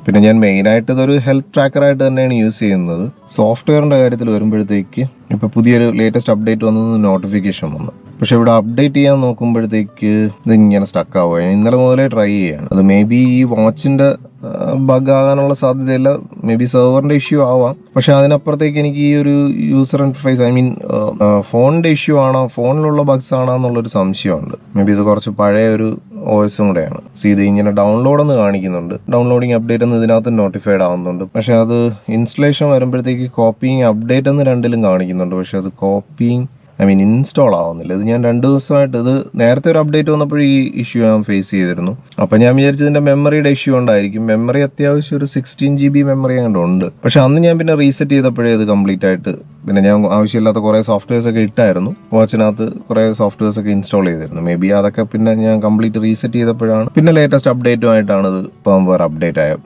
പിന്നെ ഞാൻ മെയിനായിട്ട് ഇതൊരു ഹെൽത്ത് ട്രാക്കറായിട്ട് തന്നെയാണ് യൂസ് ചെയ്യുന്നത്. സോഫ്റ്റ്വെയറിൻ്റെ കാര്യത്തിൽ വരുമ്പോഴത്തേക്ക് ഇപ്പോൾ പുതിയൊരു ലേറ്റസ്റ്റ് അപ്ഡേറ്റ് വന്നത് നോട്ടിഫിക്കേഷൻ വന്നു. പക്ഷെ ഇവിടെ അപ്ഡേറ്റ് ചെയ്യാൻ നോക്കുമ്പോഴത്തേക്ക് ഇതിങ്ങനെ സ്റ്റക്ക് ആവുക. ഇന്നലെ മുതലേ ട്രൈ ചെയ്യാണ്. അത് മേ ബി ഈ വാച്ചിൻ്റെ ബഗ് ആകാനുള്ള സാധ്യതയില്ല, മേ ബി സെർവറിൻ്റെ ഇഷ്യൂ ആവാം. പക്ഷെ അതിനപ്പുറത്തേക്ക് എനിക്ക് ഈ ഒരു യൂസർ ഇൻ്റർഫേസ്, ഐ മീൻ ഫോണിൻ്റെ ഇഷ്യൂ ആണോ, ഫോണിലുള്ള ബഗ്സ് ആണോ എന്നുള്ളൊരു സംശയമുണ്ട്. മേ ബി ഇത് കുറച്ച് പഴയ ഒരു OS കൂടെയാണ്. ഇത് ഇങ്ങനെ ഡൗൺലോഡ് എന്ന് കാണിക്കുന്നുണ്ട്, ഡൗൺലോഡിങ് അപ്ഡേറ്റ് എന്ന് ഇതിനകത്ത് നോട്ടിഫൈഡ് ആവുന്നുണ്ട്. പക്ഷെ അത് ഇൻസ്റ്റലേഷൻ വരുമ്പോഴത്തേക്ക് കോപ്പിങ് അപ്ഡേറ്റ് എന്ന് രണ്ടിലും കാണിക്കുന്നുണ്ട്. പക്ഷെ അത് കോപ്പിങ് ഇൻസ്റ്റാൾ ആവുന്നില്ല. ഇത് ഞാൻ 2 ദിവസമായിട്ട്, ഇത് നേരത്തെ ഒരു അപ്ഡേറ്റ് വന്നപ്പോൾ ഈ ഇഷ്യൂ ഞാൻ ഫേസ് ചെയ്തിരുന്നു. അപ്പം ഞാൻ വിചാരിച്ചതിൻ്റെ മെമ്മറിയുടെ ഇഷ്യൂ ഉണ്ടായിരിക്കും. മെമ്മറി അത്യാവശ്യം ഒരു 16 GB മെമ്മറി അങ്ങോട്ട് ഉണ്ട്. പക്ഷെ അന്ന് ഞാൻ പിന്നെ റീസെറ്റ് ചെയ്തപ്പോഴേ ഇത് കംപ്ലീറ്റ് ആയിട്ട്, പിന്നെ ഞാൻ ആവശ്യമില്ലാത്ത കുറേ സോഫ്റ്റ്വെയർസ് ഒക്കെ ഇട്ടായിരുന്നു. വാച്ചിനകത്ത് കുറേ സോഫ്റ്റ്വെയർസ് ഒക്കെ ഇൻസ്റ്റാൾ ചെയ്തിരുന്നു. മേ ബി അതൊക്കെ പിന്നെ ഞാൻ കംപ്ലീറ്റ് റീസെറ്റ് ചെയ്തപ്പോഴാണ് പിന്നെ ലേറ്റസ്റ്റ് അപ്ഡേറ്റുമായിട്ടാണ് ഇത് ഫേംവെയർ അപ്ഡേറ്റ് ആയത്.